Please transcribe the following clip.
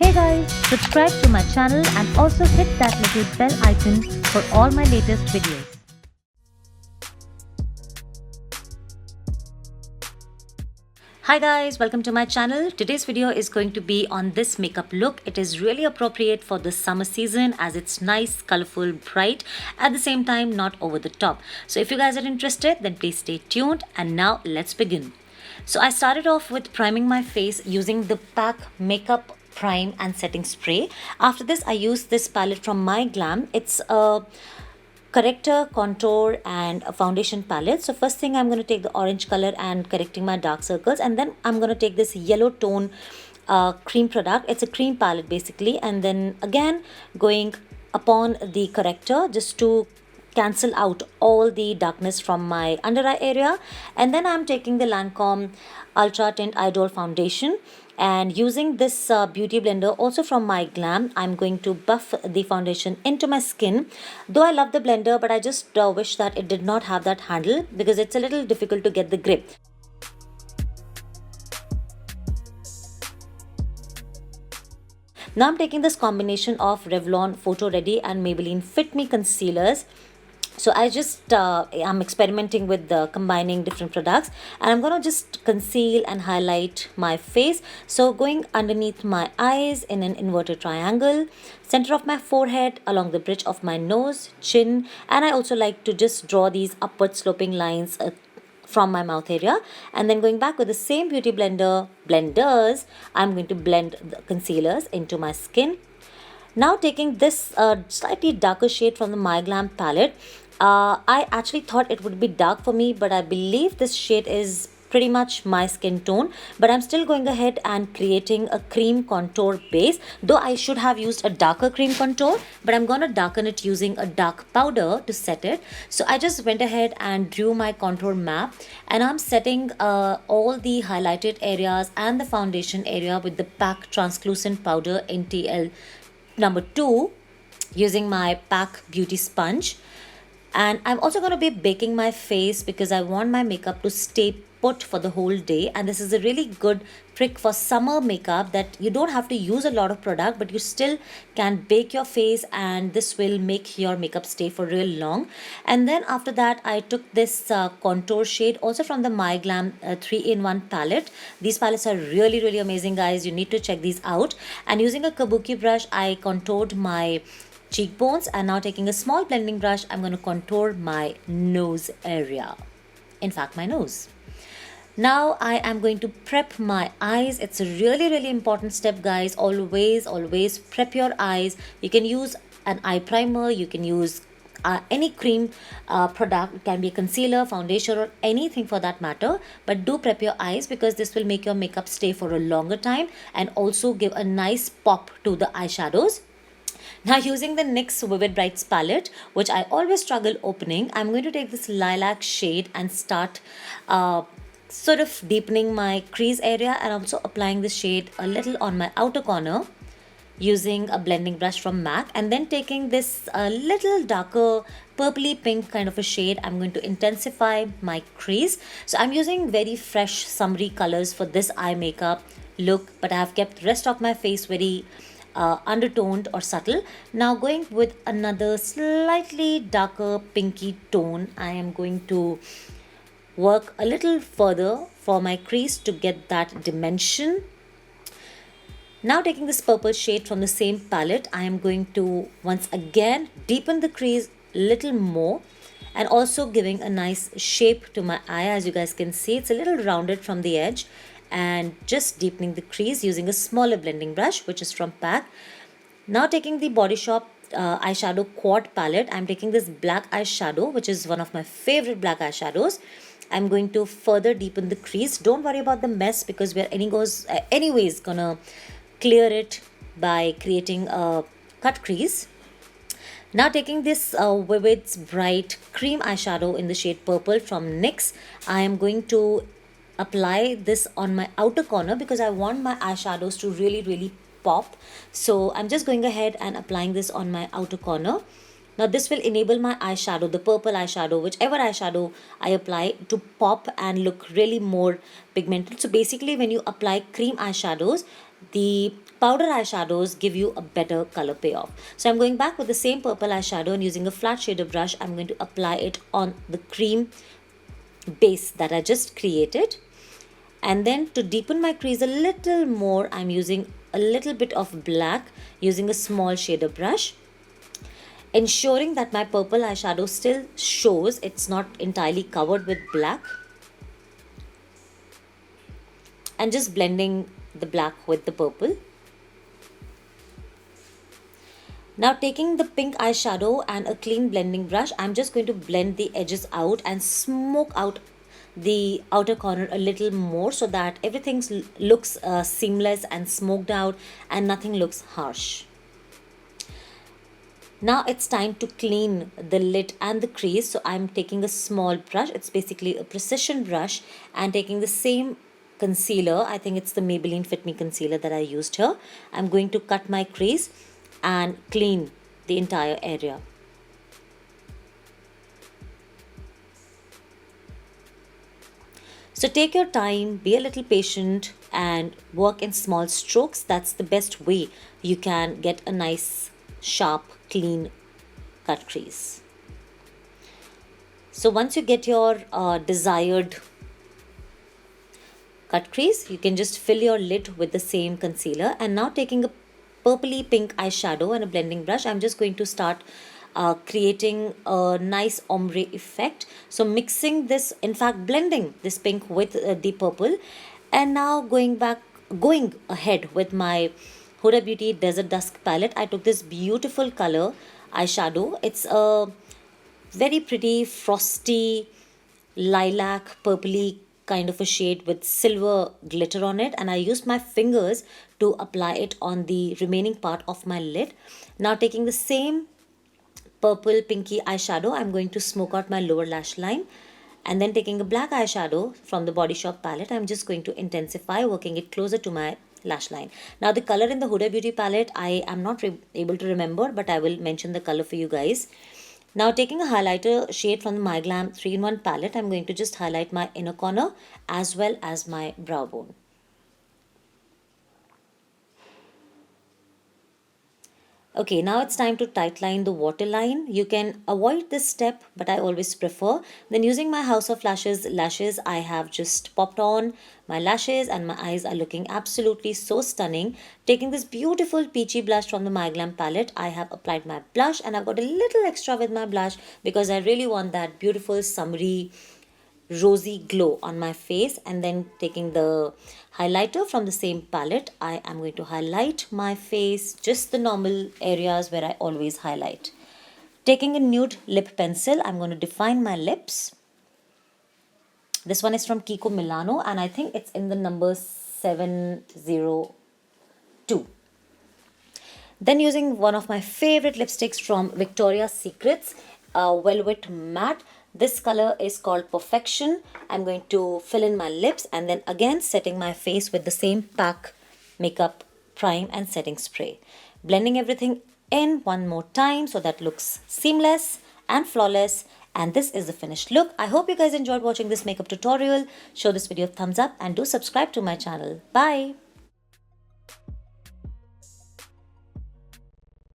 Hey guys, subscribe to my channel and also hit that little bell icon for all my latest videos. Hi guys, welcome to my channel. Today's video is going to be on this makeup look. It is really appropriate for the summer season as it's nice, colorful, bright, at the same time not over the top. So if you guys are interested, then please stay tuned, and now let's begin. So I started off with priming my face using the PAC Makeup Prime and Setting Spray. After this, I used this palette from MyGlamm. It's a corrector, contour and a foundation palette. So first thing, I'm going to take the orange color and correcting my dark circles, and then I'm going to take this yellow tone cream product. It's a cream palette basically, and then again going upon the corrector just to cancel out all the darkness from my under eye area. And then I'm taking the Lancôme Ultra Tint Idole foundation, and using this beauty blender also from MyGlamm, I'm going to buff the foundation into my skin. Though I love the blender, but I just wish that it did not have that handle because it's a little difficult to get the grip. Now I'm taking this combination of Revlon Photo Ready and Maybelline Fitme concealers. So I just I'm experimenting with combining different products, and I'm gonna just conceal and highlight my face. So going underneath my eyes in an inverted triangle, center of my forehead, along the bridge of my nose, chin, and I also like to just draw these upward sloping lines from my mouth area, and then going back with the same beauty blenders, I'm going to blend the concealers into my skin. Now taking this slightly darker shade from the MyGlamm palette. I actually thought it would be dark for me, but I believe this shade is pretty much my skin tone. But I'm still going ahead and creating a cream contour base. Though I should have used a darker cream contour, but I'm going to darken it using a dark powder to set it. So I just went ahead and drew my contour map, and I'm setting all the highlighted areas and the foundation area with the PAC Translucent powder in TL number 2 using my PAC beauty sponge. And I'm also going to be baking my face because I want my makeup to stay put for the whole day. And this is a really good trick for summer makeup, that you don't have to use a lot of product, but you still can bake your face, and this will make your makeup stay for real long. And then after that, I took this contour shade also from the MyGlamm 3-in-1 palette. These palettes are really amazing, guys. You need to check these out. And using a kabuki brush, I contoured my cheekbones, and now taking a small blending brush, I'm going to contour my nose area. In fact, my nose. Now I am going to prep my eyes. It's a really important step, guys. Always prep your eyes. You can use an eye primer, you can use any cream product. It can be a concealer, foundation, or anything for that matter, but do prep your eyes because this will make your makeup stay for a longer time and also give a nice pop to the eyeshadows. Now using the NYX Vivid Brights palette, which I always struggle opening, I'm going to take this lilac shade and start sort of deepening my crease area, and also applying the shade a little on my outer corner using a blending brush from MAC. And then taking this little darker purpley pink kind of a shade, I'm going to intensify my crease. So I'm using very fresh summery colors for this eye makeup look, but I have kept the rest of my face very undertoned or subtle. Now going with another slightly darker pinky tone, I am going to work a little further for my crease to get that dimension. Now taking this purple shade from the same palette, I am going to once again deepen the crease a little more, and also giving a nice shape to my eye. As you guys can see, it's a little rounded from the edge, and just deepening the crease using a smaller blending brush, which is from PAC. Now taking the Body Shop eyeshadow quad palette, I'm taking this black eyeshadow, which is one of my favorite black eyeshadows. I'm going to further deepen the crease. Don't worry about the mess because we're anyways gonna clear it by creating a cut crease. Now taking this Vivid Bright cream eyeshadow in the shade purple from NYX, I am going to apply this on my outer corner because I want my eyeshadows to really pop. So I'm just going ahead and applying this on my outer corner. Now this will enable my eyeshadow, the purple eyeshadow, whichever eyeshadow I apply, to pop and look really more pigmented. So basically when you apply cream eyeshadows, the powder eyeshadows give you a better color payoff. So I'm going back with the same purple eyeshadow and using a flat shader brush, I'm going to apply it on the cream base that I just created. And then to deepen my crease a little more, I'm using a little bit of black using a small shader brush, ensuring that my purple eyeshadow still shows, it's not entirely covered with black, and just blending the black with the purple. Now taking the pink eyeshadow and a clean blending brush, I'm just going to blend the edges out and smoke out the outer corner a little more so that everything looks seamless and smoked out and nothing looks harsh. Now it's time to clean the lid and the crease. So I'm taking a small brush. It's basically a precision brush, and taking the same concealer, I think it's the Maybelline Fitme concealer that I used here. I'm going to cut my crease and clean the entire area. So take your time, be a little patient, and work in small strokes. That's the best way you can get a nice, sharp, clean cut crease. So once you get your desired cut crease, you can just fill your lid with the same concealer. And now taking a purpley pink eyeshadow and a blending brush, I'm just going to start creating a nice ombre effect. So mixing this, in fact blending this pink with the purple, and now going ahead with my Hudabeauty Desert Dusk palette. I took this beautiful color eyeshadow. It's a very pretty frosty lilac purpley kind of a shade with silver glitter on it, and I used my fingers to apply it on the remaining part of my lid. Now taking the same purple pinky eyeshadow, I'm going to smoke out my lower lash line, and then taking a black eyeshadow from the Body Shop palette, I'm just going to intensify, working it closer to my lash line. Now the color in the Hudabeauty palette, I am not able to remember, but I will mention the color for you guys. Now taking a highlighter shade from the MyGlamm 3-in-1 palette, I'm going to just highlight my inner corner as well as my brow bone. Okay, now it's time to tightline the waterline. You can avoid this step, but I always prefer. Then using my House of lashes, I have just popped on my lashes and my eyes are looking absolutely so stunning. Taking this beautiful peachy blush from the MyGlamm palette, I have applied my blush, and I've got a little extra with my blush because I really want that beautiful summery rosy glow on my face. And then taking the highlighter from the same palette, I am going to highlight my face, just the normal areas where I always highlight. Taking a nude lip pencil, I'm going to define my lips. This one is from KIKO Milano, and I think it's in the number 702. Then using one of my favorite lipsticks from Victoria's Secrets, Velvet Matte. This color is called Perfection. I'm going to fill in my lips and then again setting my face with the same PAC Makeup Prime and Setting Spray. Blending everything in one more time so that looks seamless and flawless. And this is the finished look. I hope you guys enjoyed watching this makeup tutorial. Show this video a thumbs up and do subscribe to my channel. Bye.